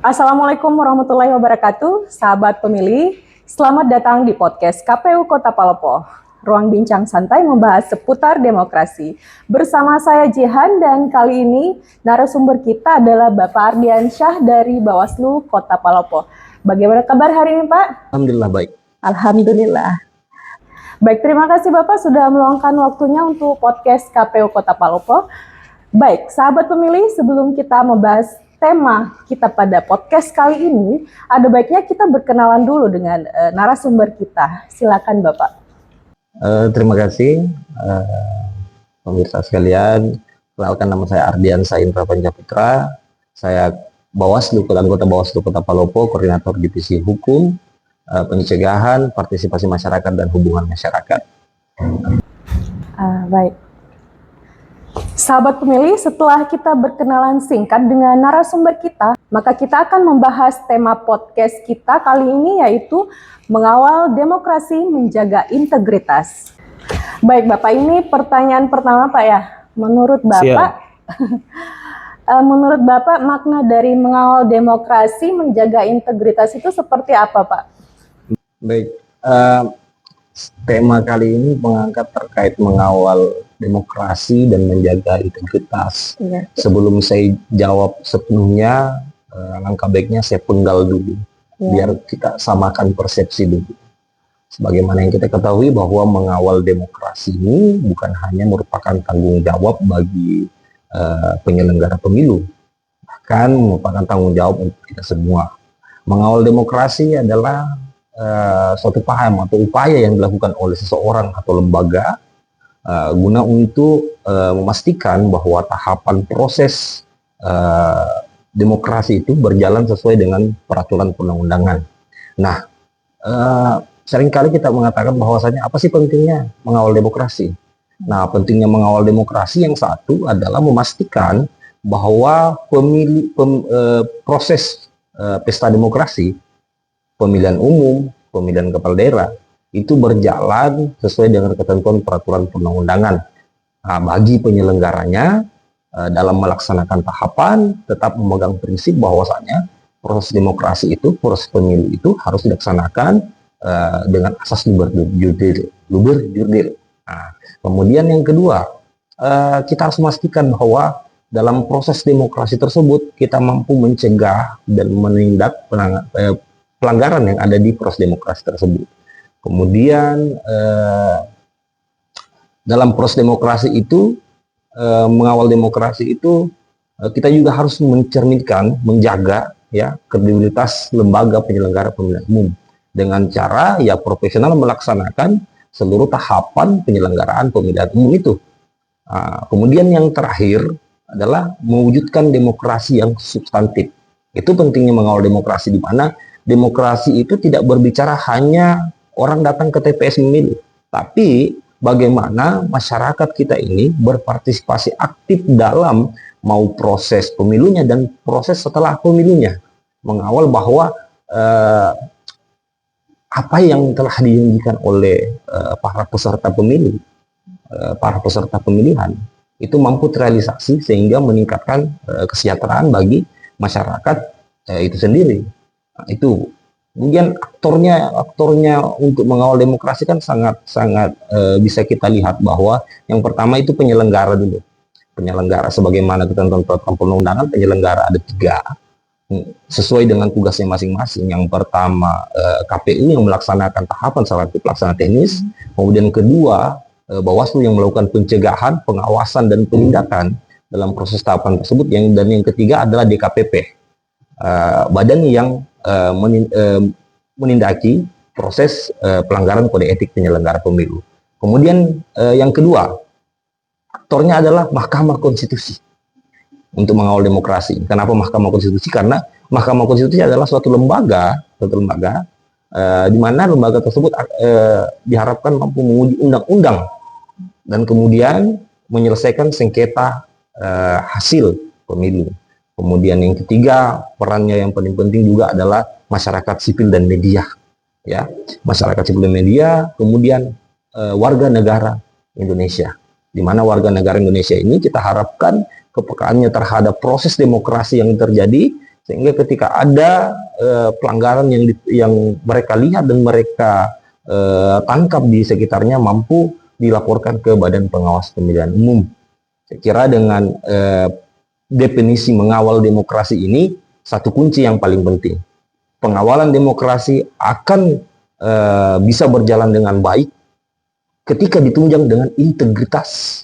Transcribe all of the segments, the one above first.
Assalamualaikum warahmatullahi wabarakatuh, sahabat pemilih. Selamat datang di podcast KPU Kota Palopo. Ruang bincang santai membahas seputar demokrasi. Bersama saya Jihan dan kali ini narasumber kita adalah Bapak Ardiansyah dari Bawaslu Kota Palopo. Bagaimana kabar hari ini, Pak? Alhamdulillah baik. Alhamdulillah. Baik, terima kasih Bapak sudah meluangkan waktunya untuk podcast KPU Kota Palopo. Baik, sahabat pemilih, sebelum kita membahas tema kita pada podcast kali ini, ada baiknya kita berkenalan dulu dengan narasumber kita. Silakan Bapak. Terima kasih pemirsa sekalian. Kenalkan, nama saya Ardiansyah Indra Pancaputra. Saya anggota Bawaslu Kota Palopo, koordinator divisi hukum, pencegahan, partisipasi masyarakat dan hubungan masyarakat. Baik. Sahabat pemilih, setelah kita berkenalan singkat dengan narasumber kita, maka kita akan membahas tema podcast kita kali ini, yaitu mengawal demokrasi menjaga integritas. Baik Bapak, ini pertanyaan pertama Pak ya. Menurut Bapak, makna dari mengawal demokrasi menjaga integritas itu seperti apa Pak? Baik, tema kali ini mengangkat terkait mengawal demokrasi dan menjaga integritas. Ya. Sebelum saya jawab sepenuhnya, langkah baiknya saya penggal dulu, biar kita samakan persepsi dulu. Sebagaimana yang kita ketahui bahwa mengawal demokrasi ini bukan hanya merupakan tanggung jawab bagi penyelenggara pemilu, bahkan merupakan tanggung jawab untuk kita semua. Mengawal demokrasi adalah suatu paham atau upaya yang dilakukan oleh seseorang atau lembaga guna untuk memastikan bahwa tahapan proses demokrasi itu berjalan sesuai dengan peraturan perundang-undangan. Nah, seringkali kita mengatakan bahwasanya apa sih pentingnya mengawal demokrasi? Nah, pentingnya mengawal demokrasi yang satu adalah memastikan bahwa proses pesta demokrasi, pemilihan umum, pemilihan kepala daerah, itu berjalan sesuai dengan ketentuan peraturan perundang-undangan. Nah, bagi penyelenggaranya dalam melaksanakan tahapan tetap memegang prinsip bahwasanya proses demokrasi itu, proses pemilu itu harus dilaksanakan dengan asas luber-jurdil. Nah, kemudian yang kedua, kita harus memastikan bahwa dalam proses demokrasi tersebut kita mampu mencegah dan menindak pelanggaran yang ada di proses demokrasi tersebut. Kemudian dalam proses demokrasi itu, mengawal demokrasi itu, kita juga harus mencerminkan, menjaga ya kredibilitas lembaga penyelenggara pemilihan umum dengan cara ya profesional melaksanakan seluruh tahapan penyelenggaraan pemilihan umum itu. Kemudian yang terakhir adalah mewujudkan demokrasi yang substantif. Itu pentingnya mengawal demokrasi, di mana demokrasi itu tidak berbicara hanya orang datang ke TPS memilih, tapi bagaimana masyarakat kita ini berpartisipasi aktif dalam mau proses pemilunya dan proses setelah pemilunya, mengawal bahwa apa yang telah dijanjikan oleh para peserta pemilu, para peserta pemilihan itu mampu terrealisasi sehingga meningkatkan kesejahteraan bagi masyarakat itu sendiri. Nah, itu. Kemudian aktornya untuk mengawal demokrasi kan sangat bisa kita lihat bahwa yang pertama itu penyelenggara dulu. Penyelenggara sebagaimana ketentuan peraturan perundang-undangan, penyelenggara ada 3 sesuai dengan tugasnya masing-masing. Yang pertama KPU yang melaksanakan tahapan secara pelaksanaan teknis, kemudian kedua Bawaslu yang melakukan pencegahan, pengawasan dan penindakan dalam proses tahapan tersebut, dan yang ketiga adalah DKPP, badan yang menindaki proses pelanggaran kode etik penyelenggara pemilu. Kemudian yang kedua, aktornya adalah Mahkamah Konstitusi untuk mengawal demokrasi. Kenapa Mahkamah Konstitusi? Karena Mahkamah Konstitusi adalah suatu lembaga di mana lembaga tersebut diharapkan mampu menguji undang-undang dan kemudian menyelesaikan sengketa hasil pemilu. Kemudian yang ketiga, perannya yang paling penting juga adalah masyarakat sipil dan media, ya, masyarakat sipil dan media. Kemudian warga negara Indonesia, di mana warga negara Indonesia ini kita harapkan kepekaannya terhadap proses demokrasi yang terjadi Sehingga ketika ada pelanggaran yang mereka lihat dan mereka tangkap di sekitarnya, mampu dilaporkan ke Badan Pengawas Pemilihan Umum. Saya kira dengan definisi mengawal demokrasi ini, satu kunci yang paling penting. Pengawalan demokrasi akan bisa berjalan dengan baik ketika ditunjang dengan integritas.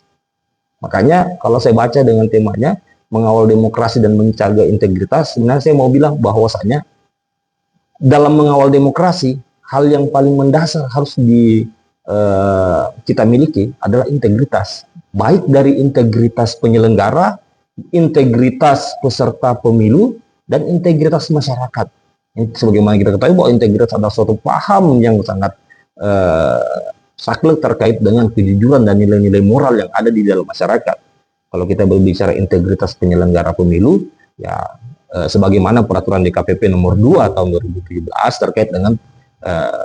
Makanya kalau saya baca dengan temanya, mengawal demokrasi dan menjaga integritas, sebenarnya saya mau bilang bahwasanya dalam mengawal demokrasi, hal yang paling mendasar harus kita miliki adalah integritas. Baik dari integritas penyelenggara, integritas peserta pemilu, dan integritas masyarakat. Sebagaimana kita ketahui bahwa integritas adalah suatu paham yang sangat saklek terkait dengan kejujuran dan nilai-nilai moral yang ada di dalam masyarakat. Kalau kita berbicara integritas penyelenggara pemilu, ya sebagaimana peraturan DKPP nomor 2 tahun 2017 terkait dengan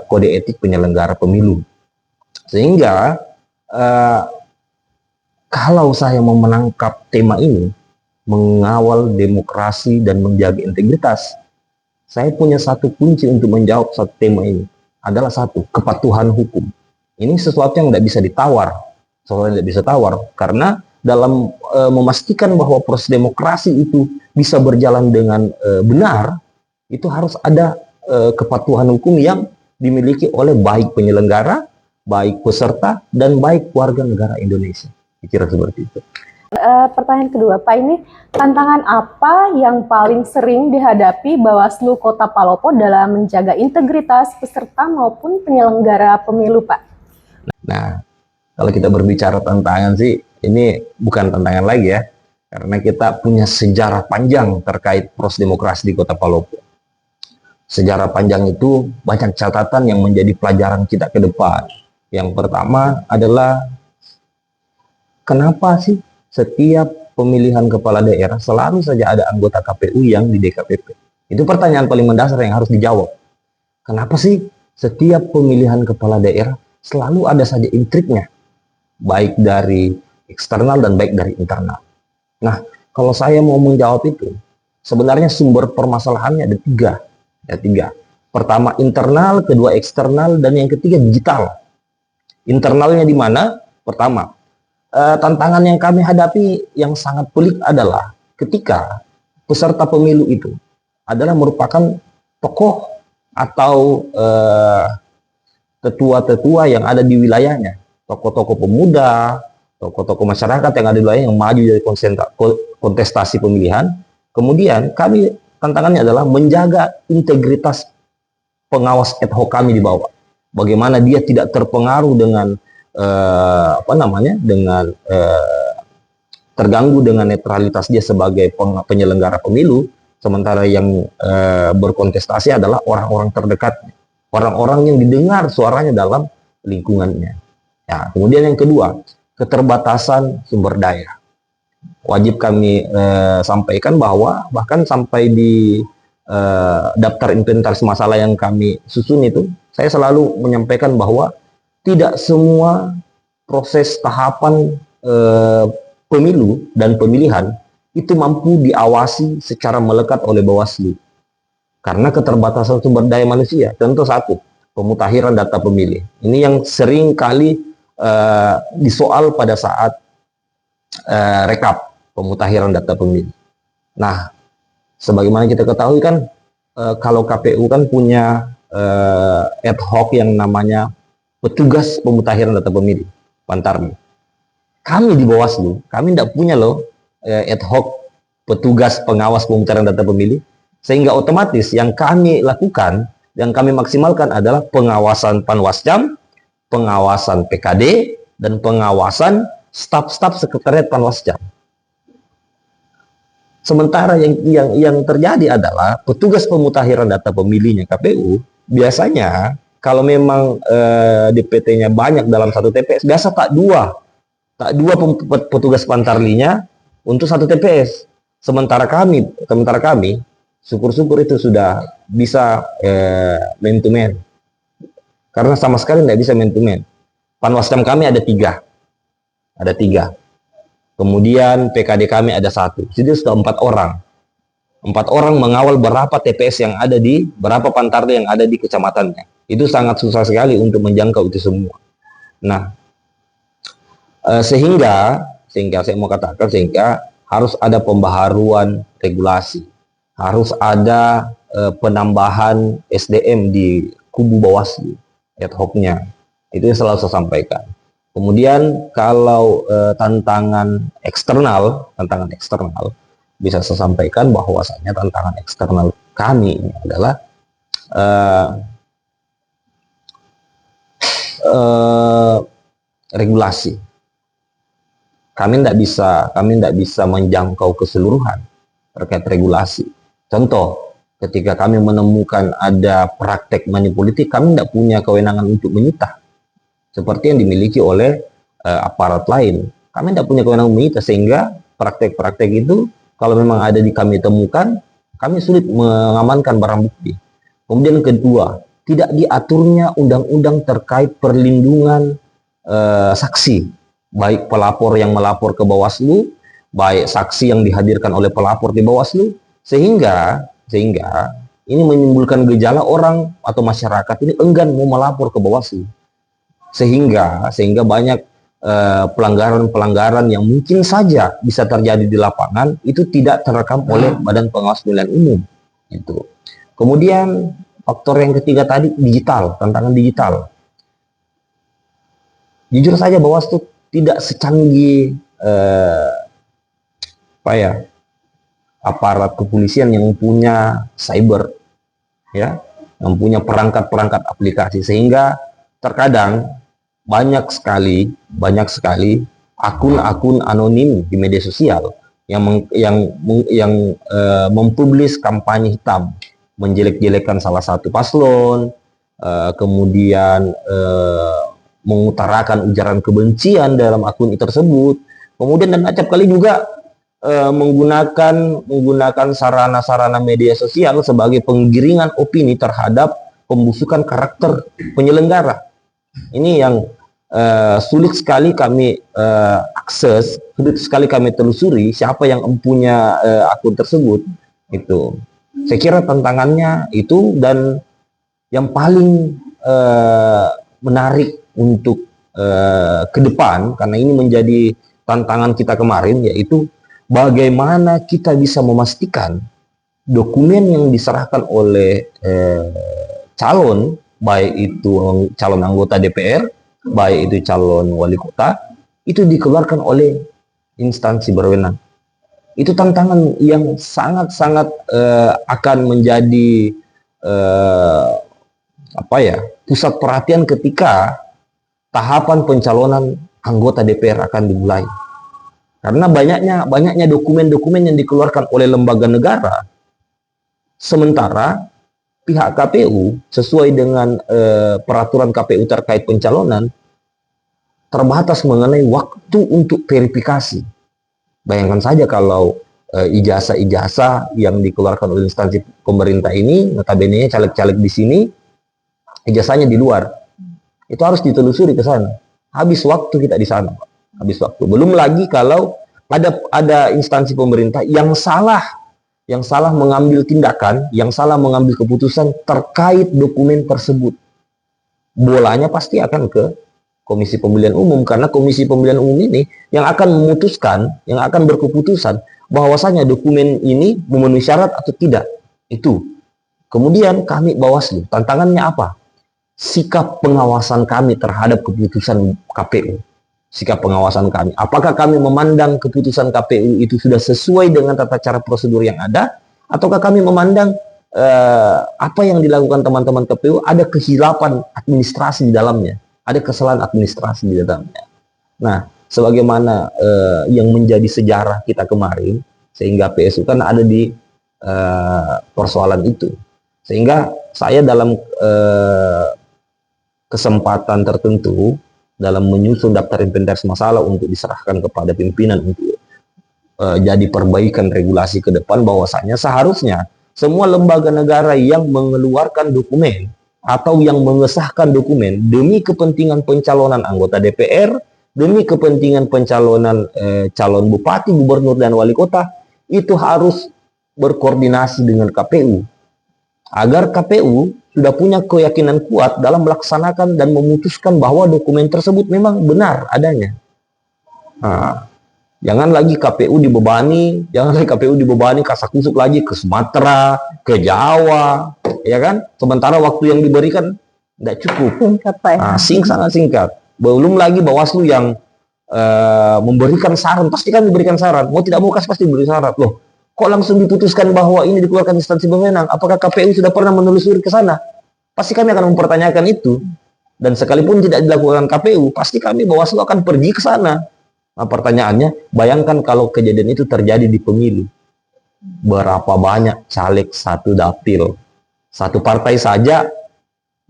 kode etik penyelenggara pemilu. Sehingga kalau saya mau menangkap tema ini, mengawal demokrasi dan menjaga integritas, saya punya satu kunci untuk menjawab satu tema ini, adalah satu, kepatuhan hukum. Ini sesuatu yang tidak bisa ditawar, karena dalam memastikan bahwa proses demokrasi itu bisa berjalan dengan benar, itu harus ada kepatuhan hukum yang dimiliki oleh baik penyelenggara, baik peserta, dan baik warga negara Indonesia. Kira seperti itu. Pertanyaan kedua, Pak, ini tantangan apa yang paling sering dihadapi Bawaslu Kota Palopo dalam menjaga integritas peserta maupun penyelenggara pemilu, Pak? Nah, kalau kita berbicara tantangan sih, ini bukan tantangan lagi ya, karena kita punya sejarah panjang terkait proses demokrasi di Kota Palopo. Sejarah panjang itu banyak catatan yang menjadi pelajaran kita ke depan. Yang pertama adalah, kenapa sih setiap pemilihan kepala daerah selalu saja ada anggota KPU yang di DKPP? Itu pertanyaan paling mendasar yang harus dijawab. Kenapa sih setiap pemilihan kepala daerah selalu ada saja intriknya, baik dari eksternal dan baik dari internal? Nah, kalau saya mau menjawab itu, sebenarnya sumber permasalahannya ada tiga. Pertama internal, kedua eksternal, dan yang ketiga digital. Internalnya di mana? Pertama, tantangan yang kami hadapi yang sangat pelik adalah ketika peserta pemilu itu adalah merupakan tokoh atau tetua-tetua yang ada di wilayahnya, tokoh-tokoh pemuda, tokoh-tokoh masyarakat yang ada di wilayah yang maju dari kontestasi pemilihan. Kemudian tantangannya adalah menjaga integritas pengawas ad hoc kami di bawah. Bagaimana dia tidak terpengaruh dengan terganggu dengan netralitas dia sebagai penyelenggara pemilu, sementara yang berkontestasi adalah orang-orang terdekat, orang-orang yang didengar suaranya dalam lingkungannya. Ya, kemudian yang kedua, keterbatasan sumber daya. Wajib kami sampaikan bahwa bahkan sampai di daftar inventaris masalah yang kami susun itu, saya selalu menyampaikan bahwa tidak semua proses tahapan pemilu dan pemilihan itu mampu diawasi secara melekat oleh Bawaslu. Karena keterbatasan sumber daya manusia. Contoh satu, pemutakhiran data pemilih. Ini yang sering kali disoal pada saat rekap pemutakhiran data pemilih. Nah, sebagaimana kita ketahui kan, kalau KPU kan punya ad hoc yang namanya petugas pemutakhiran data pemilih, Pantarmi. Kami di Bawaslu, kami tidak punya loh ad hoc petugas pengawas pemutakhiran data pemilih, sehingga otomatis yang kami lakukan, yang kami maksimalkan adalah pengawasan Panwascam, pengawasan PKD, dan pengawasan staf-staf sekretariat Panwascam. Sementara yang terjadi adalah petugas pemutakhiran data pemilihnya KPU, biasanya kalau memang DPT-nya banyak dalam satu TPS, biasa tak dua petugas pantarlinya untuk satu TPS. Sementara kami, syukur-syukur itu sudah bisa man to man. Karena sama sekali tidak bisa man to man. Panwascam kami ada tiga. Kemudian PKD kami ada 1. Jadi sudah 4 orang. 4 orang mengawal berapa TPS yang ada di, berapa Pantarlih yang ada di kecamatannya. Itu sangat susah sekali untuk menjangkau itu semua. Nah, sehingga saya mau katakan, sehingga harus ada pembaharuan regulasi, harus ada penambahan SDM di kubu Bawaslu ad hoc-nya. Itu yang selalu saya sampaikan. Kemudian kalau tantangan eksternal bisa saya sampaikan bahwasanya tantangan eksternal kami ini adalah regulasi. Kami tidak bisa menjangkau keseluruhan terkait regulasi. Contoh, ketika kami menemukan ada praktek money politik, kami tidak punya kewenangan untuk menyita seperti yang dimiliki oleh aparat lain. Kami tidak punya kewenangan menyita, sehingga praktek-praktek itu kalau memang ada di kami temukan, kami sulit mengamankan barang bukti. Kemudian kedua, tidak diaturnya undang-undang terkait perlindungan saksi, baik pelapor yang melapor ke Bawaslu, baik saksi yang dihadirkan oleh pelapor di Bawaslu, sehingga ini menimbulkan gejala orang atau masyarakat ini enggan mau melapor ke Bawaslu. Sehingga banyak pelanggaran-pelanggaran yang mungkin saja bisa terjadi di lapangan itu tidak terekam oleh Badan Pengawas Pemilihan Umum. Itu. Kemudian faktor yang ketiga tadi, digital, tantangan digital. Jujur saja Bawaslu tidak secanggih aparat kepolisian yang punya cyber, ya, yang punya perangkat-perangkat aplikasi, sehingga terkadang banyak sekali akun-akun anonim di media sosial yang mempublis kampanye hitam, menjelek-jelekan salah satu paslon, kemudian mengutarakan ujaran kebencian dalam akun tersebut, kemudian dan acap kali juga menggunakan sarana-sarana media sosial sebagai penggiringan opini terhadap pembusukan karakter penyelenggara. Ini yang sulit sekali kami akses, sulit sekali kami telusuri siapa yang mempunyai akun tersebut. Itu, saya kira tantangannya itu, dan yang paling menarik untuk ke depan, karena ini menjadi tantangan kita kemarin, yaitu bagaimana kita bisa memastikan dokumen yang diserahkan oleh calon, baik itu calon anggota DPR, baik itu calon wali kota, itu dikeluarkan oleh instansi berwenang. Itu tantangan yang sangat-sangat akan menjadi pusat perhatian ketika tahapan pencalonan anggota DPR akan dimulai. Karena banyaknya dokumen-dokumen yang dikeluarkan oleh lembaga negara, sementara pihak KPU sesuai dengan peraturan KPU terkait pencalonan terbatas mengenai waktu untuk verifikasi. Bayangkan saja kalau ijazah-ijazah yang dikeluarkan oleh instansi pemerintah ini, notabene caleg-caleg di sini, ijazahnya di luar. Itu harus ditelusuri ke sana. Habis waktu kita di sana, habis waktu. Belum lagi kalau ada instansi pemerintah yang salah mengambil tindakan, yang salah mengambil keputusan terkait dokumen tersebut. Bolanya pasti akan ke Komisi Pemilihan Umum, karena Komisi Pemilihan Umum ini yang akan memutuskan, yang akan berkeputusan bahwasanya dokumen ini memenuhi syarat atau tidak. Itu. Kemudian kami Bawaslu, tantangannya apa? Sikap pengawasan kami terhadap keputusan KPU. Sikap pengawasan kami. Apakah kami memandang keputusan KPU itu sudah sesuai dengan tata cara prosedur yang ada? Ataukah kami memandang apa yang dilakukan teman-teman KPU ada kehilapan administrasi di dalamnya? Ada kesalahan administrasi di dalamnya. Nah, sebagaimana yang menjadi sejarah kita kemarin, sehingga PSU kan ada di persoalan itu. Sehingga saya dalam kesempatan tertentu, dalam menyusun daftar inventaris masalah untuk diserahkan kepada pimpinan untuk jadi perbaikan regulasi ke depan, bahwasanya seharusnya semua lembaga negara yang mengeluarkan dokumen atau yang mengesahkan dokumen demi kepentingan pencalonan anggota DPR, demi kepentingan pencalonan calon bupati, gubernur, dan wali kota, itu harus berkoordinasi dengan KPU agar KPU sudah punya keyakinan kuat dalam melaksanakan dan memutuskan bahwa dokumen tersebut memang benar adanya. Nah, jangan lagi KPU dibebani kasak-kusuk lagi ke Sumatera, ke Jawa, ya kan? Sementara waktu yang diberikan tidak cukup. Singkat, Pak. Sangat singkat. Belum lagi Bawaslu yang memberikan saran, pasti kan diberikan saran. Mau tidak mau pasti diberi saran. Loh, kok langsung diputuskan bahwa ini dikeluarkan instansi pemenang? Apakah KPU sudah pernah menelusuri ke sana? Pasti kami akan mempertanyakan itu. Dan sekalipun tidak dilakukan KPU, pasti kami Bawaslu akan pergi ke sana. Nah, pertanyaannya, bayangkan kalau kejadian itu terjadi di pemilu. Berapa banyak caleg satu dapil? Satu partai saja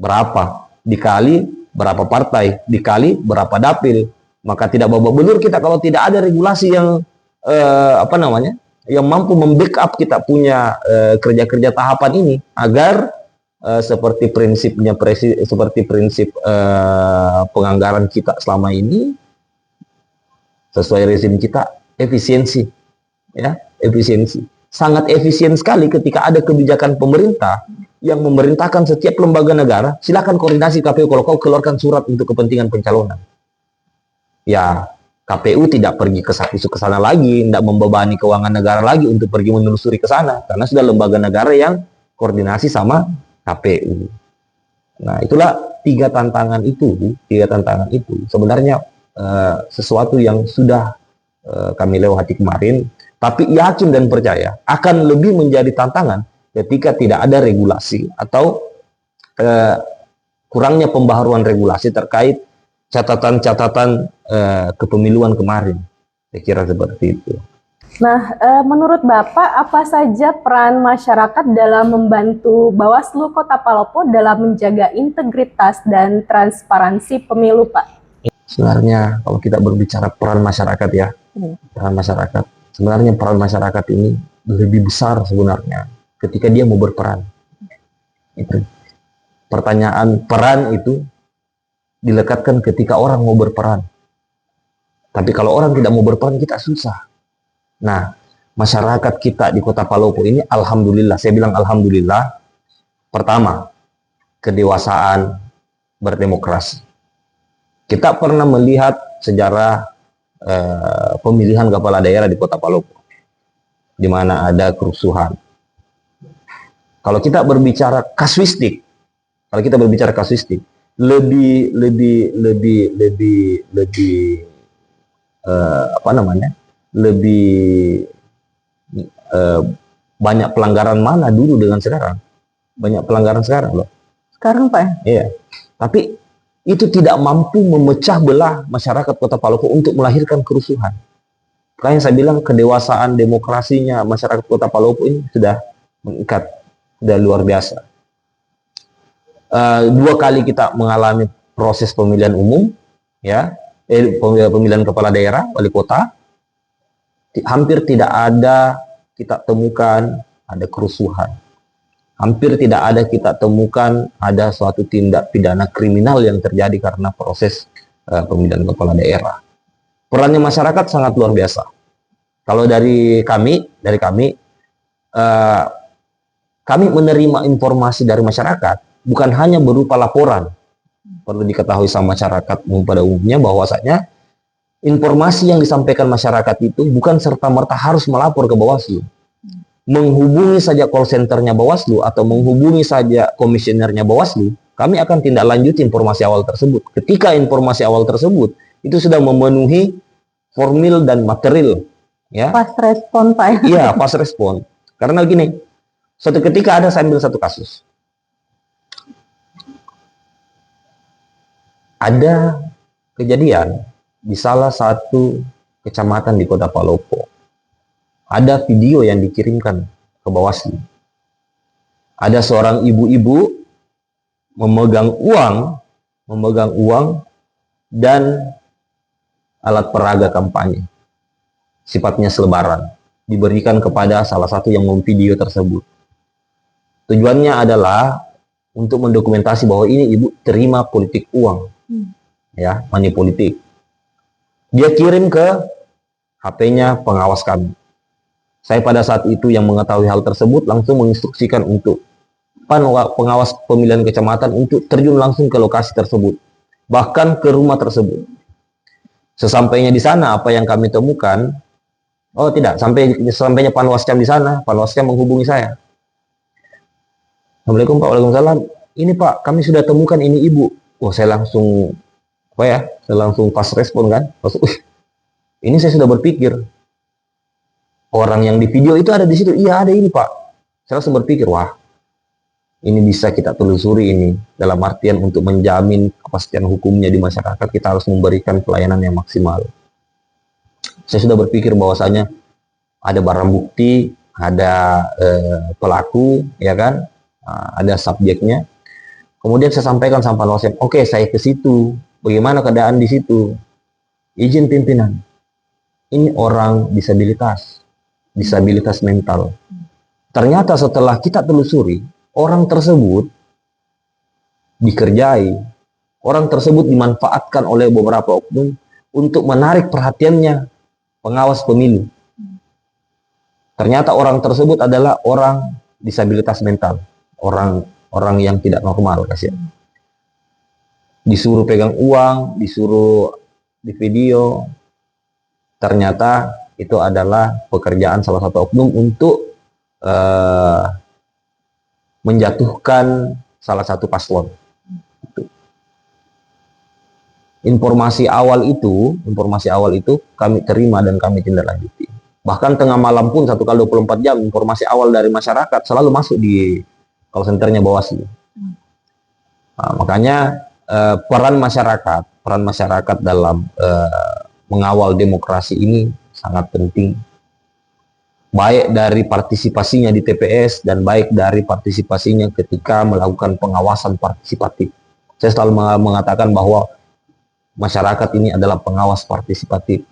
berapa? Dikali berapa partai? Dikali berapa dapil? Maka tidak babak belur kita kalau tidak ada regulasi yang yang mampu membackup kita punya kerja-kerja tahapan ini agar seperti prinsip penganggaran kita selama ini sesuai rezim kita, efisiensi, ya, efisiensi. Sangat efisien sekali ketika ada kebijakan pemerintah yang memerintahkan setiap lembaga negara, silakan koordinasi KPU kalau kau keluarkan surat untuk kepentingan pencalonan. Ya, KPU tidak pergi ke sana lagi, tidak membebani keuangan negara lagi untuk pergi menelusuri ke sana, karena sudah lembaga negara yang koordinasi sama KPU. Nah, itulah tiga tantangan itu sebenarnya sesuatu yang sudah kami lewati kemarin, tapi yakin dan percaya akan lebih menjadi tantangan ketika tidak ada regulasi atau kurangnya pembaharuan regulasi terkait catatan-catatan kepemiluan kemarin. Saya kira seperti itu. Nah, menurut Bapak, apa saja peran masyarakat dalam membantu Bawaslu Kota Palopo dalam menjaga integritas dan transparansi pemilu, Pak? Sebenarnya kalau kita berbicara peran masyarakat ya, sebenarnya peran masyarakat ini lebih besar sebenarnya ketika dia mau berperan. Itu pertanyaan peran itu dilekatkan ketika orang mau berperan. Tapi kalau orang tidak mau berperan, kita susah. Nah, masyarakat kita di Kota Palopo ini, alhamdulillah, saya bilang alhamdulillah, pertama, kedewasaan berdemokrasi. Kita pernah melihat sejarah pemilihan kepala daerah di Kota Palopo, di mana ada kerusuhan. Kalau kita berbicara kasuistik, lebih banyak pelanggaran mana dulu dengan sekarang? Banyak pelanggaran sekarang loh. Sekarang, Pak? Iya. Tapi itu tidak mampu memecah belah masyarakat Kota Palopo untuk melahirkan kerusuhan. Makanya saya bilang kedewasaan demokrasinya masyarakat Kota Palopo ini sudah meningkat, sudah luar biasa. 2 kali kita mengalami proses pemilihan umum, ya, pemilihan kepala daerah, wali kota, hampir tidak ada kita temukan ada kerusuhan. Hampir tidak ada kita temukan ada suatu tindak pidana kriminal yang terjadi karena proses pemilihan kepala daerah. Perannya masyarakat sangat luar biasa. Kalau dari kami menerima informasi dari masyarakat bukan hanya berupa laporan. Perlu diketahui sama masyarakat pada umumnya bahwasanya informasi yang disampaikan masyarakat itu bukan serta-merta harus melapor ke Bawaslu. Menghubungi saja call centernya Bawaslu atau menghubungi saja komisionernya Bawaslu, kami akan tindak lanjut informasi awal tersebut. Ketika informasi awal tersebut itu sudah memenuhi formil dan material, ya. Fast respon, Pak. Iya, fast respon. Karena gini, suatu ketika saya ambil satu kasus. Ada kejadian di salah satu kecamatan di Kota Palopo. Ada video yang dikirimkan ke Bawaslu. Ada seorang ibu-ibu memegang uang dan alat peraga kampanye. Sifatnya selebaran. Diberikan kepada salah satu yang memvideo tersebut. Tujuannya adalah untuk mendokumentasi bahwa ini ibu terima politik uang. Ya, money politik. Dia kirim ke HP-nya pengawas kami. Saya pada saat itu yang mengetahui hal tersebut langsung menginstruksikan untuk pengawas pemilihan kecamatan untuk terjun langsung ke lokasi tersebut, bahkan ke rumah tersebut. Sesampainya di sana, apa yang kami temukan, oh tidak, sampainya Panwascam di sana, Panwascam menghubungi saya. Assalamualaikum Pak, waalaikumsalam. Ini Pak, kami sudah temukan ini Ibu. Oh, saya langsung, saya langsung pas respon kan. Ini saya sudah berpikir, orang yang di video itu ada di situ. Iya, ada ini Pak. Saya langsung berpikir, wah, ini bisa kita telusuri ini. Dalam artian untuk menjamin kepastian hukumnya di masyarakat, kita harus memberikan pelayanan yang maksimal. Saya sudah berpikir bahwasanya ada barang bukti, ada pelaku, ya kan, ada subjeknya. Kemudian saya sampaikan sama Panwascam, oke, saya ke situ. Bagaimana keadaan di situ? Izin pimpinan. Ini orang disabilitas mental. Ternyata setelah kita telusuri, orang tersebut dikerjai, orang tersebut dimanfaatkan oleh beberapa oknum untuk menarik perhatiannya pengawas pemilu. Ternyata orang tersebut adalah orang disabilitas mental, orang yang tidak normal, kasihan. Disuruh pegang uang, disuruh di video. Ternyata itu adalah pekerjaan salah satu oknum untuk menjatuhkan salah satu paslon. Informasi awal itu kami terima dan kami tindak lanjuti. Bahkan tengah malam pun 1 kali 24 jam informasi awal dari masyarakat selalu masuk di call centernya Bawaslu. Nah, makanya peran masyarakat dalam mengawal demokrasi ini sangat penting. Baik dari partisipasinya di TPS dan baik dari partisipasinya ketika melakukan pengawasan partisipatif. Saya selalu mengatakan bahwa masyarakat ini adalah pengawas partisipatif.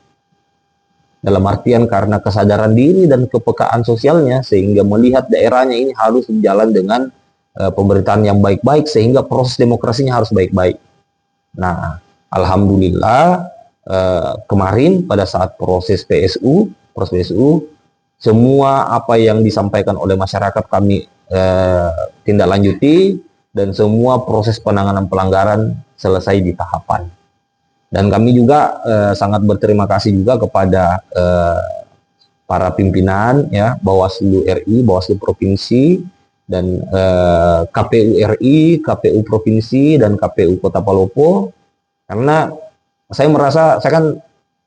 Dalam artian karena kesadaran diri dan kepekaan sosialnya sehingga melihat daerahnya ini harus berjalan dengan pemerintahan yang baik-baik sehingga proses demokrasinya harus baik-baik. Nah, alhamdulillah kemarin pada saat proses PSU, semua apa yang disampaikan oleh masyarakat kami tindak lanjuti dan semua proses penanganan pelanggaran selesai di tahapan. Dan kami juga sangat berterima kasih juga kepada para pimpinan ya Bawaslu RI, Bawaslu Provinsi dan KPU RI, KPU Provinsi dan KPU Kota Palopo, karena saya merasa saya kan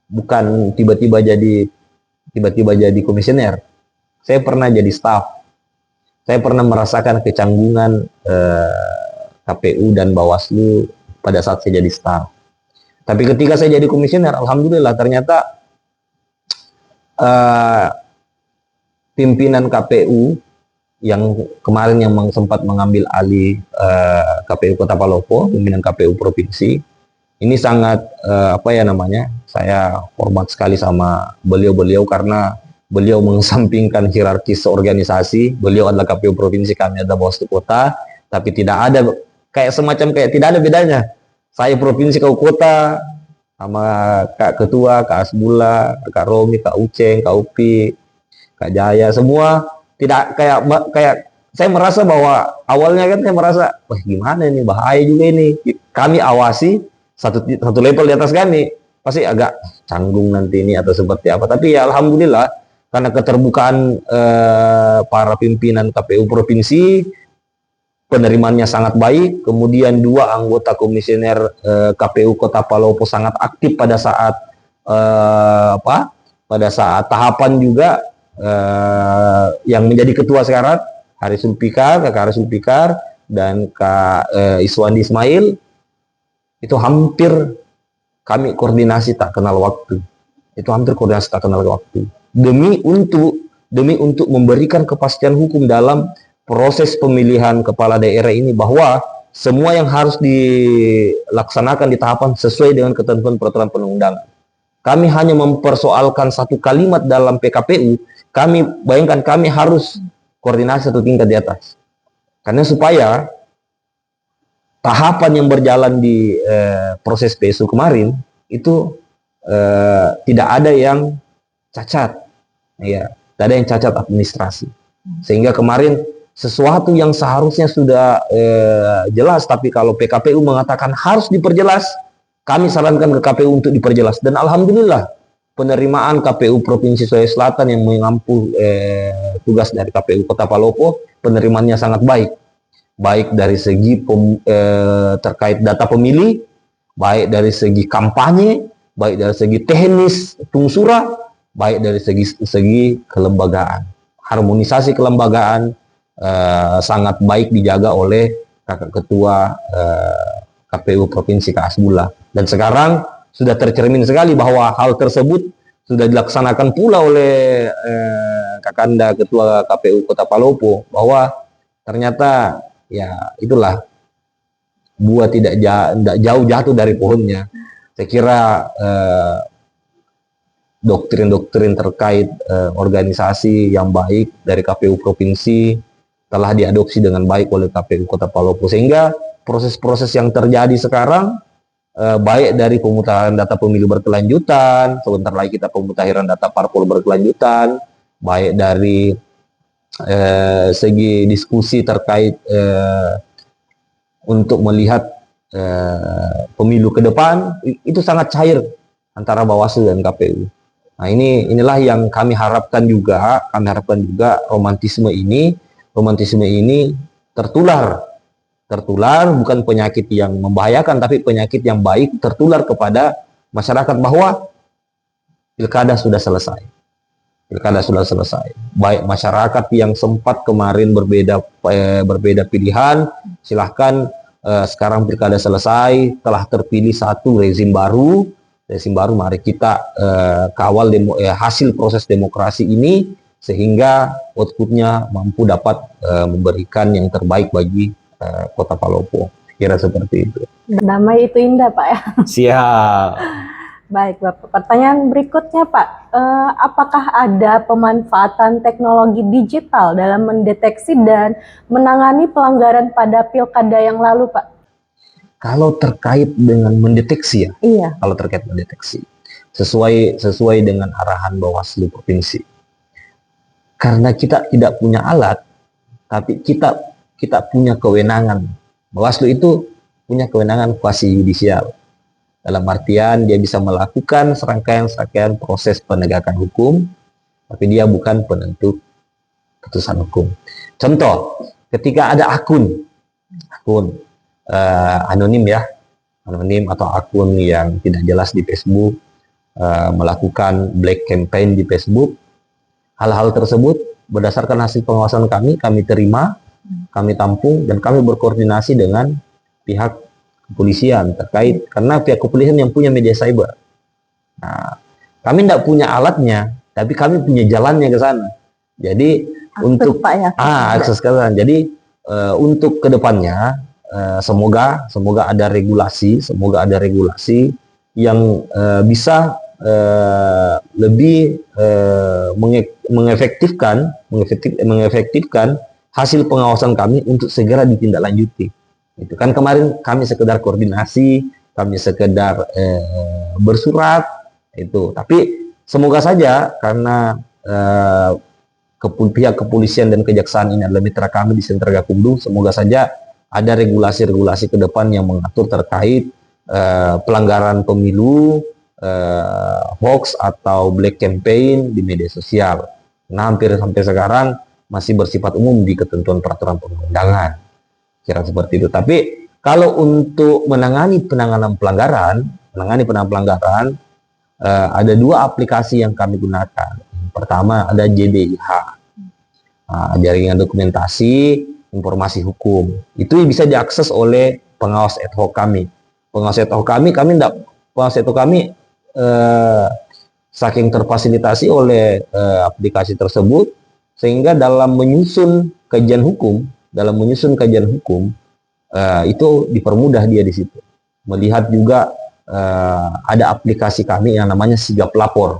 bukan tiba-tiba jadi komisioner. Saya pernah jadi staf. Saya pernah merasakan kecanggungan KPU dan Bawaslu pada saat saya jadi staf. Tapi ketika saya jadi komisioner, alhamdulillah ternyata pimpinan KPU yang kemarin yang sempat mengambil alih KPU Kota Palopo, pimpinan KPU Provinsi, ini sangat saya hormat sekali sama beliau-beliau karena beliau mengesampingkan hierarkis organisasi. Beliau adalah KPU Provinsi, kami adalah Bawaslu Kota, tapi tidak ada tidak ada bedanya. Saya provinsi, kau kota, sama Kak Ketua, Kak Asbula, Kak Romi, Kak Uceng, Kak Upi, Kak Jaya, semua tidak kayak saya merasa bahwa awalnya kan saya merasa, wah gimana ini, bahaya juga ini. Kami awasi satu level di atas kami, pasti agak canggung nanti ini atau seperti apa. Tapi ya alhamdulillah karena keterbukaan para pimpinan KPU Provinsi, penerimaannya sangat baik. Kemudian 2 anggota komisioner KPU Kota Palopo sangat aktif pada saat tahapan juga, yang menjadi ketua sekarang Kakak Haris Sulfikar dan Kak Iswandi Ismail, itu hampir kami koordinasi tak kenal waktu. Demi untuk memberikan kepastian hukum dalam proses pemilihan kepala daerah ini, bahwa semua yang harus dilaksanakan di tahapan sesuai dengan ketentuan peraturan perundang-undangan. Kami hanya mempersoalkan satu kalimat dalam PKPU, kami harus koordinasi 1 tingkat di atas. Karena supaya tahapan yang berjalan di proses PSU kemarin itu tidak ada yang cacat. Ya. tidak ada yang cacat administrasi. Sehingga kemarin sesuatu yang seharusnya sudah jelas, tapi kalau PKPU mengatakan harus diperjelas, kami sarankan ke KPU untuk diperjelas. Dan alhamdulillah penerimaan KPU Provinsi Sulawesi Selatan yang mengampu tugas dari KPU Kota Palopo, penerimaannya sangat baik. Baik dari segi terkait data pemilih, baik dari segi kampanye, baik dari segi teknis tungsura, baik dari segi kelembagaan. Harmonisasi kelembagaan sangat baik dijaga oleh Kakak Ketua KPU Provinsi Kasbula. Dan sekarang sudah tercermin sekali bahwa hal tersebut sudah dilaksanakan pula oleh Kakanda Ketua KPU Kota Palopo, bahwa ternyata ya itulah buah tidak jauh jatuh dari pohonnya. Saya kira doktrin-doktrin terkait organisasi yang baik dari KPU Provinsi telah diadopsi dengan baik oleh KPU Kota Palopo, sehingga proses-proses yang terjadi sekarang baik dari pemutahiran data pemilu berkelanjutan, sebentar lagi kita pemutahiran data parpol berkelanjutan, baik dari segi diskusi terkait untuk melihat pemilu ke depan, itu sangat cair antara Bawaslu dan KPU. Nah, inilah yang kami harapkan juga romantisme ini tertular bukan penyakit yang membahayakan, tapi penyakit yang baik tertular kepada masyarakat, bahwa pilkada sudah selesai. Baik masyarakat yang sempat kemarin berbeda pilihan, silahkan sekarang pilkada selesai, telah terpilih satu rezim baru. Mari kita kawal hasil proses demokrasi ini, sehingga outputnya mampu dapat memberikan yang terbaik bagi Kota Palopo. Kira seperti itu. Damai itu indah, Pak ya. Siap. Baik, Bapak. Pertanyaan berikutnya, Pak. Apakah ada pemanfaatan teknologi digital dalam mendeteksi dan menangani pelanggaran pada pilkada yang lalu, Pak? Kalau terkait dengan mendeteksi ya. Iya. Kalau terkait mendeteksi, sesuai dengan arahan Bawaslu Provinsi. Karena kita tidak punya alat, tapi kita punya kewenangan. Bawaslu itu punya kewenangan kuasi yudisial. Dalam artian dia bisa melakukan serangkaian proses penegakan hukum, tapi dia bukan penentu putusan hukum. Contoh, ketika ada akun anonim atau akun yang tidak jelas di Facebook, melakukan black campaign di Facebook, hal-hal tersebut berdasarkan hasil pengawasan kami terima, kami tampung, dan kami berkoordinasi dengan pihak kepolisian terkait, karena pihak kepolisian yang punya media cyber. Nah, kami tidak punya alatnya, tapi kami punya jalannya ke sana. Jadi akses ke sana. Jadi untuk kedepannya semoga ada regulasi yang bisa lebih mengefektifkan hasil pengawasan kami untuk segera ditindaklanjuti. Itu kan kemarin kami sekedar koordinasi, kami sekedar bersurat itu. Tapi semoga saja karena pihak kepolisian dan kejaksaan ini adalah mitra kami di Sentra Gakumdu, semoga saja ada regulasi-regulasi ke depan yang mengatur terkait pelanggaran pemilu, hoax atau black campaign di media sosial. Nah, hampir sampai sekarang masih bersifat umum di ketentuan peraturan perundang-undangan. Kira seperti itu. Tapi kalau untuk menangani penanganan pelanggaran, ada dua aplikasi yang kami gunakan. Pertama ada JDIH, jaringan dokumentasi informasi hukum. Itu bisa diakses oleh pengawas ad hoc kami. Pengawas ad hoc kami saking terfasilitasi oleh aplikasi tersebut, sehingga dalam menyusun kajian hukum, itu dipermudah dia di situ. Melihat juga ada aplikasi kami yang namanya Sigap Lapor.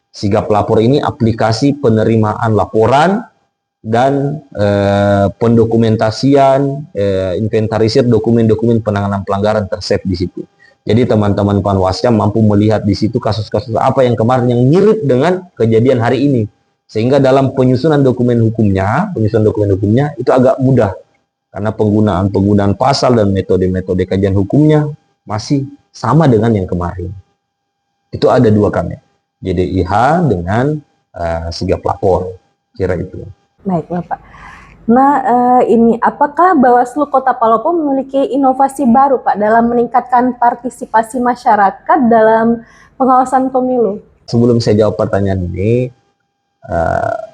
Sigap Lapor ini aplikasi penerimaan laporan dan pendokumentasian, inventarisir dokumen-dokumen penanganan pelanggaran tersave di situ. Jadi teman-teman Panwascam mampu melihat di situ kasus-kasus apa yang kemarin yang mirip dengan kejadian hari ini. Sehingga dalam penyusunan dokumen hukumnya itu agak mudah karena penggunaan pasal dan metode-metode kajian hukumnya masih sama dengan yang kemarin. Itu ada dua kami, JDIH dengan sigap lapor, kira itu. Baik, Bapak. Nah, ini apakah Bawaslu Kota Palopo memiliki inovasi baru, Pak, dalam meningkatkan partisipasi masyarakat dalam pengawasan pemilu? Sebelum saya jawab pertanyaan ini,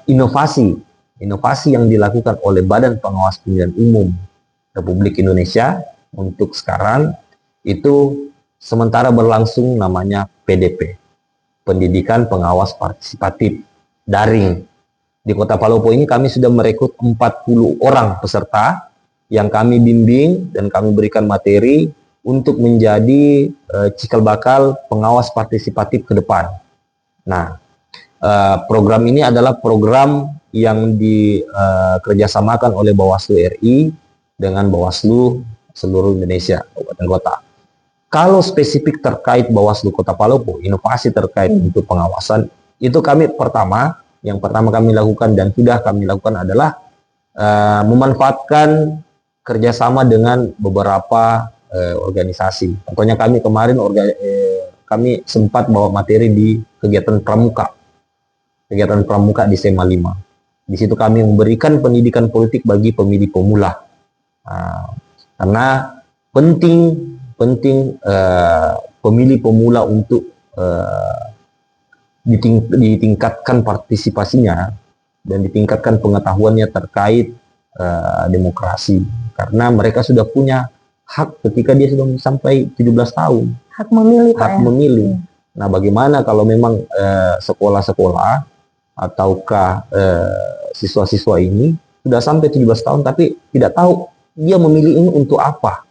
inovasi yang dilakukan oleh Badan Pengawas Pemilihan Umum Republik Indonesia untuk sekarang itu sementara berlangsung namanya PDP, Pendidikan Pengawas Partisipatif Daring. Di Kota Palopo ini kami sudah merekrut 40 orang peserta yang kami bimbing dan kami berikan materi untuk menjadi cikal bakal pengawas partisipatif ke depan. Nah, program ini adalah program yang dikerjasamakan oleh Bawaslu RI dengan Bawaslu seluruh Indonesia, kabupaten kota. Kalau spesifik terkait Bawaslu Kota Palopo, inovasi terkait untuk pengawasan, itu yang pertama kami lakukan dan sudah kami lakukan adalah memanfaatkan kerjasama dengan beberapa organisasi. Contohnya kami kemarin kami sempat bawa materi di kegiatan pramuka di SMA 5. Di situ kami memberikan pendidikan politik bagi pemilih pemula. Karena penting pemilih pemula untuk ditingkatkan partisipasinya dan ditingkatkan pengetahuannya terkait demokrasi, karena mereka sudah punya hak ketika dia sudah sampai 17 tahun. Hak memilih, Pak, hak memilih. Nah, bagaimana kalau memang sekolah-sekolah ataukah siswa-siswa ini sudah sampai 17 tahun tapi tidak tahu dia memilih ini untuk apa?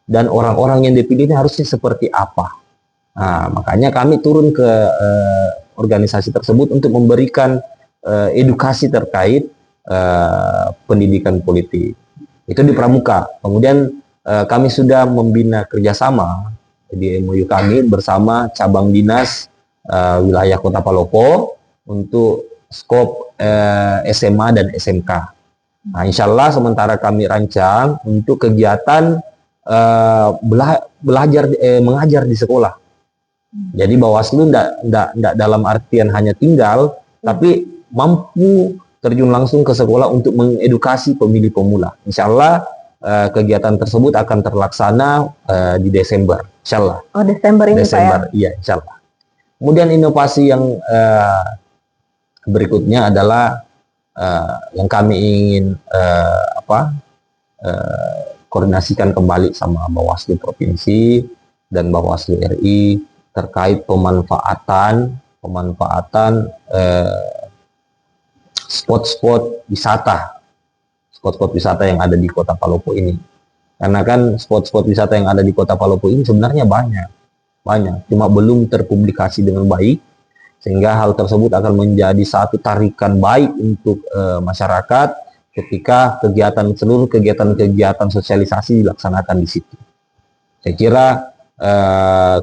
Dan orang-orang yang dipilih ini harusnya seperti apa? Nah, makanya kami turun ke organisasi tersebut untuk memberikan edukasi terkait pendidikan politik. Itu di Pramuka. Kemudian kami sudah membina kerjasama di MOU kami bersama cabang dinas wilayah Kota Palopo untuk skop SMA dan SMK. Nah, insya Allah sementara kami rancang untuk kegiatan mengajar di sekolah. Jadi Bawaslu tidak dalam artian hanya tinggal, tapi mampu terjun langsung ke sekolah untuk mengedukasi pemilih pemula. Insya Allah kegiatan tersebut akan terlaksana di Desember, insya Allah. Oh, Desember ini, Pak, ya? Iya, insya Allah. Kemudian inovasi yang berikutnya adalah yang kami ingin koordinasikan kembali sama Bawaslu Provinsi dan Bawaslu RI terkait pemanfaatan spot-spot wisata yang ada di Kota Palopo ini. Karena kan spot-spot wisata yang ada di Kota Palopo ini sebenarnya banyak, cuma belum terpublikasi dengan baik, sehingga hal tersebut akan menjadi satu tarikan baik untuk masyarakat ketika seluruh kegiatan sosialisasi dilaksanakan di situ. Saya kira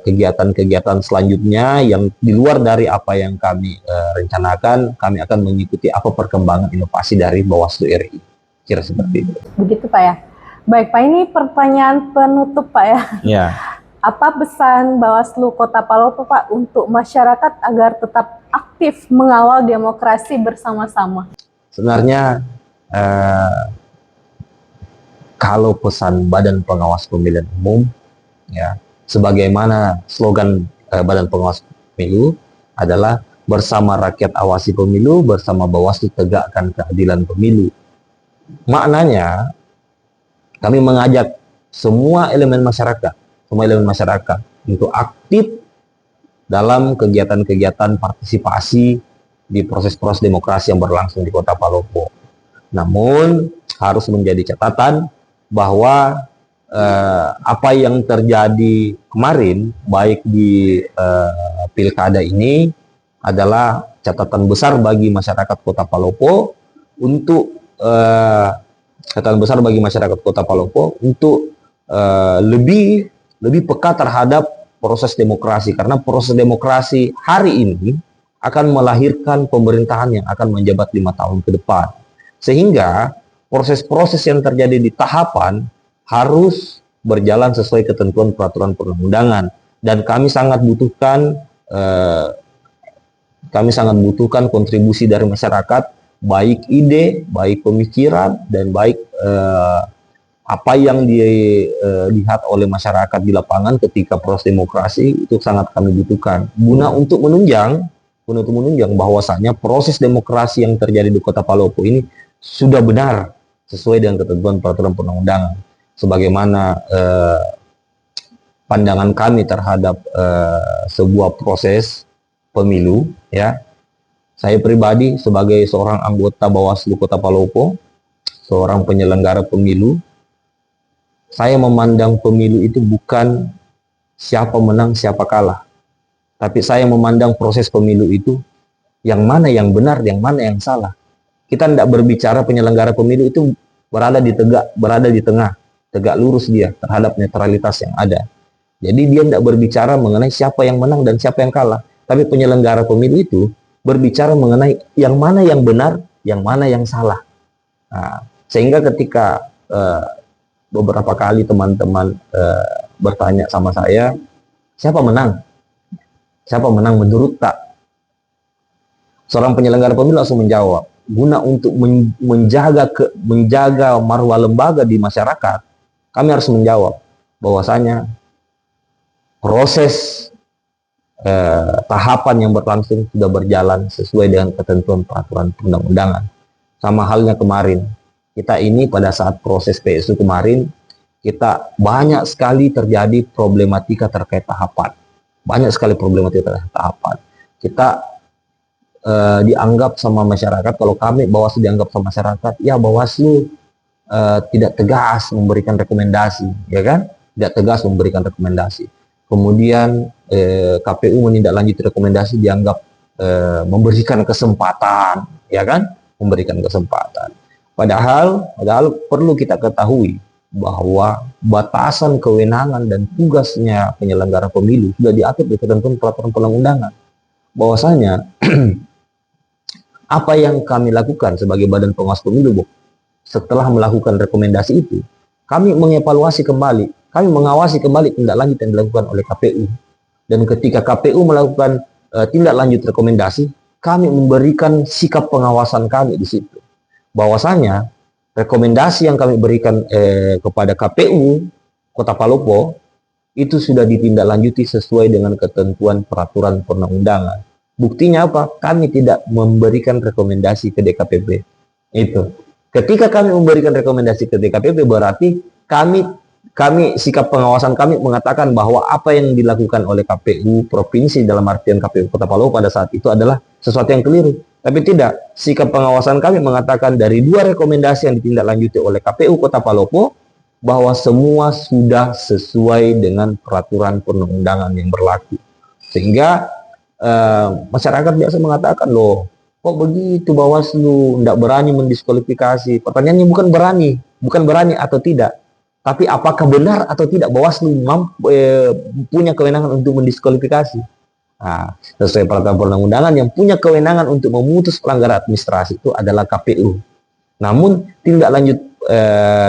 kegiatan-kegiatan selanjutnya yang di luar dari apa yang kami rencanakan, kami akan mengikuti apa perkembangan inovasi dari Bawaslu RI. Kira seperti itu. Begitu, Pak, ya. Baik, Pak, ini pertanyaan penutup, Pak, ya. Ya. Apa pesan Bawaslu Kota Palopo, Pak, untuk masyarakat agar tetap aktif mengawal demokrasi bersama-sama? Sebenarnya kalau pesan Badan Pengawas Pemilihan Umum, ya, sebagaimana slogan Badan Pengawas Pemilu adalah bersama rakyat awasi pemilu, bersama Bawaslu tegakkan keadilan pemilu. Maknanya kami mengajak semua elemen masyarakat untuk aktif dalam kegiatan-kegiatan partisipasi di proses-proses demokrasi yang berlangsung di Kota Palopo. Namun harus menjadi catatan bahwa apa yang terjadi kemarin baik di pilkada ini adalah catatan besar bagi masyarakat Kota Palopo untuk lebih peka terhadap proses demokrasi, karena proses demokrasi hari ini akan melahirkan pemerintahan yang akan menjabat 5 tahun ke depan. Sehingga proses-proses yang terjadi di tahapan harus berjalan sesuai ketentuan peraturan perundang-undangan, dan kami sangat butuhkan kontribusi dari masyarakat, baik ide, baik pemikiran, dan baik apa yang dilihat oleh masyarakat di lapangan ketika proses demokrasi itu sangat kami butuhkan guna untuk menunjang bahwasanya proses demokrasi yang terjadi di Kota Palopo ini sudah benar sesuai dengan ketentuan peraturan perundang-undangan, sebagaimana pandangan kami terhadap sebuah proses pemilu. Ya, saya pribadi sebagai seorang anggota Bawaslu Kota Palopo, seorang penyelenggara pemilu, saya memandang pemilu itu bukan siapa menang siapa kalah, tapi saya memandang proses pemilu itu yang mana yang benar, yang mana yang salah. Kita tidak berbicara penyelenggara pemilu itu berada di tengah, tegak lurus dia terhadap netralitas yang ada. Jadi dia tidak berbicara mengenai siapa yang menang dan siapa yang kalah, tapi penyelenggara pemilu itu berbicara mengenai yang mana yang benar, yang mana yang salah. Nah, sehingga ketika beberapa kali teman-teman bertanya sama saya, siapa menang? Siapa menang menurut tak? Seorang penyelenggara pemilu langsung menjawab, guna untuk menjaga marwah lembaga di masyarakat, kami harus menjawab bahwasanya proses tahapan yang berlangsung sudah berjalan sesuai dengan ketentuan peraturan perundang-undangan. Sama halnya kemarin, kita ini pada saat proses PSU kemarin, kita banyak sekali terjadi problematika terkait tahapan. Banyak sekali problematika terkait tahapan. Kita dianggap sama masyarakat, kalau kami Bawaslu dianggap sama masyarakat, ya Bawaslu tidak tegas memberikan rekomendasi, ya kan? Tidak tegas memberikan rekomendasi. Kemudian KPU menindaklanjuti rekomendasi dianggap memberikan kesempatan, ya kan? Memberikan kesempatan. Padahal perlu kita ketahui bahwa batasan kewenangan dan tugasnya penyelenggara pemilu sudah diatur di ketentuan peraturan perundang-undangan. Bahwasanya apa yang kami lakukan sebagai badan pengawas pemilu, setelah melakukan rekomendasi itu, kami mengevaluasi kembali, kami mengawasi kembali tindak lanjut yang dilakukan oleh KPU. Dan ketika KPU melakukan tindak lanjut rekomendasi, kami memberikan sikap pengawasan kami di situ. Bahwasanya rekomendasi yang kami berikan kepada KPU Kota Palopo itu sudah ditindaklanjuti sesuai dengan ketentuan peraturan perundang-undangan. Buktinya apa? Kami tidak memberikan rekomendasi ke DKPP. Itu. Ketika kami memberikan rekomendasi ke DKPP, berarti kami sikap pengawasan kami mengatakan bahwa apa yang dilakukan oleh KPU provinsi, dalam artian KPU Kota Palopo pada saat itu adalah sesuatu yang keliru. Tapi tidak, sikap pengawasan kami mengatakan dari 2 rekomendasi yang ditindaklanjuti oleh KPU Kota Palopo bahwa semua sudah sesuai dengan peraturan perundang-undangan yang berlaku. Sehingga masyarakat biasa mengatakan, loh, kok begitu Bawaslu tidak berani mendiskualifikasi? Pertanyaannya bukan berani atau tidak, tapi apakah benar atau tidak Bawaslu punya kewenangan untuk mendiskualifikasi? Nah, sesuai peraturan perundang-undangan yang punya kewenangan untuk memutus pelanggaran administrasi itu adalah KPU. Namun tindak lanjut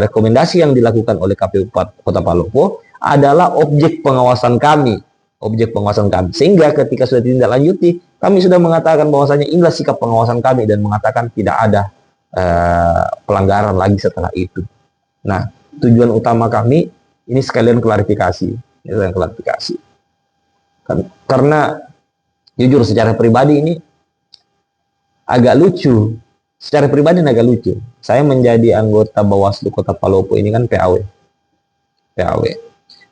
rekomendasi yang dilakukan oleh KPU Kota Palopo adalah objek pengawasan kami. Sehingga ketika sudah ditindaklanjuti, kami sudah mengatakan bahwasanya inilah sikap pengawasan kami dan mengatakan tidak ada pelanggaran lagi setelah itu. Nah, tujuan utama kami ini sekalian klarifikasi. Karena jujur secara pribadi ini agak lucu. Saya menjadi anggota Bawaslu Kota Palopo ini kan PAW.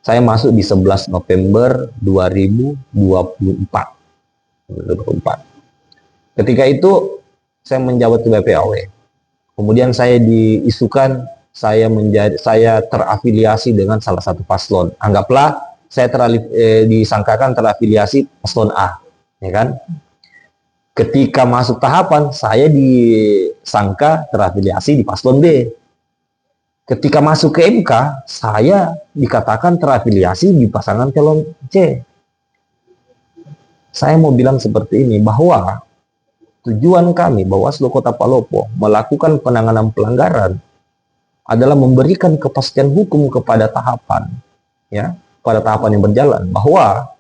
Saya masuk di 11 November 2024. Ketika itu saya menjabat sebagai PAW. Kemudian saya diisukan saya terafiliasi dengan salah satu paslon. Anggaplah saya disangkakan terafiliasi paslon A, ya kan? Ketika masuk tahapan, saya disangka terafiliasi di paslon B. Ketika masuk ke MK, saya dikatakan terafiliasi di pasangan calon C. saya mau bilang seperti ini, bahwa tujuan kami Bawaslu Kota Palopo melakukan penanganan pelanggaran adalah memberikan kepastian hukum kepada tahapan, ya, pada tahapan yang berjalan, bahwa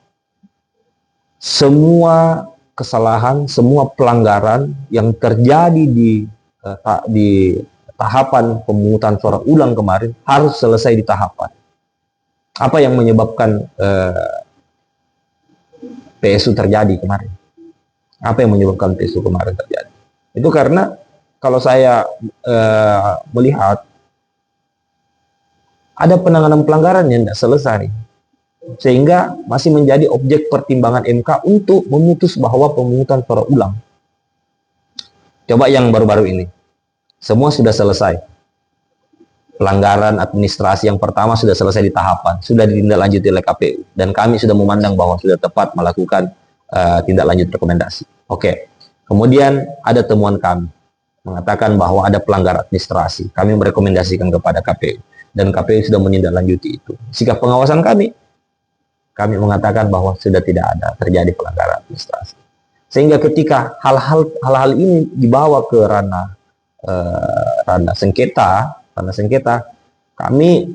semua kesalahan, semua pelanggaran yang terjadi di tahapan pemungutan suara ulang kemarin harus selesai di tahapan. Apa yang menyebabkan PSU terjadi kemarin? Apa yang menyebabkan PSU kemarin terjadi? Itu karena kalau saya melihat ada penanganan pelanggaran yang tidak selesai, sehingga masih menjadi objek pertimbangan MK untuk memutus bahwa pemungutan suara ulang. Coba yang baru-baru ini, semua sudah selesai. Pelanggaran administrasi yang pertama sudah selesai di tahapan, sudah ditindaklanjuti oleh KPU, dan kami sudah memandang bahwa sudah tepat melakukan tindak lanjut rekomendasi. Oke. Kemudian ada temuan kami mengatakan bahwa ada pelanggaran administrasi. Kami merekomendasikan kepada KPU, dan KPU sudah menindaklanjuti itu. Sikap pengawasan kami mengatakan bahwa sudah tidak ada terjadi pelanggaran administrasi. Sehingga ketika hal-hal ini dibawa ke ranah sengketa, kami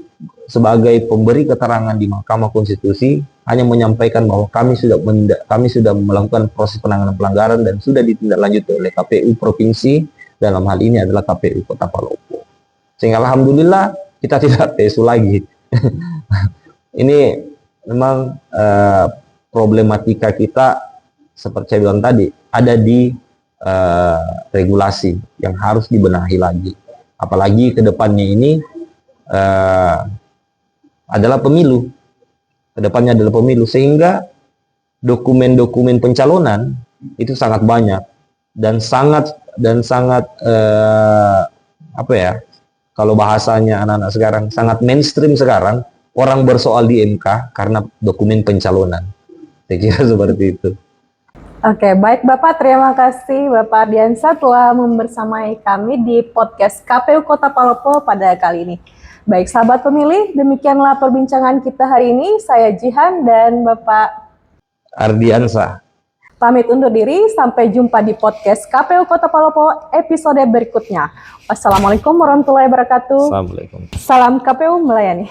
sebagai pemberi keterangan di Mahkamah Konstitusi hanya menyampaikan bahwa kami sudah melakukan proses penanganan pelanggaran dan sudah ditindaklanjuti oleh KPU provinsi, dalam hal ini adalah KPU Kota Palopo. Sehingga alhamdulillah kita tidak PSU lagi. Ini memang problematika kita seperti saya bilang tadi, ada di regulasi yang harus dibenahi lagi. Apalagi ke depannya ini adalah pemilu. Kedepannya adalah pemilu, sehingga dokumen-dokumen pencalonan itu sangat banyak dan sangat apa ya, kalau bahasanya anak-anak sekarang sangat mainstream sekarang, orang bersoal di MK karena dokumen pencalonan. Saya kira seperti itu. Oke, baik Bapak, terima kasih Bapak Ardiansyah telah membersamai kami di podcast KPU Kota Palopo pada kali ini. Baik sahabat pemilih, demikianlah perbincangan kita hari ini. Saya Jihan dan Bapak Ardiansyah pamit undur diri. Sampai jumpa di podcast KPU Kota Palopo episode berikutnya. Wassalamualaikum warahmatullahi wabarakatuh. Assalamualaikum. Salam KPU melayani.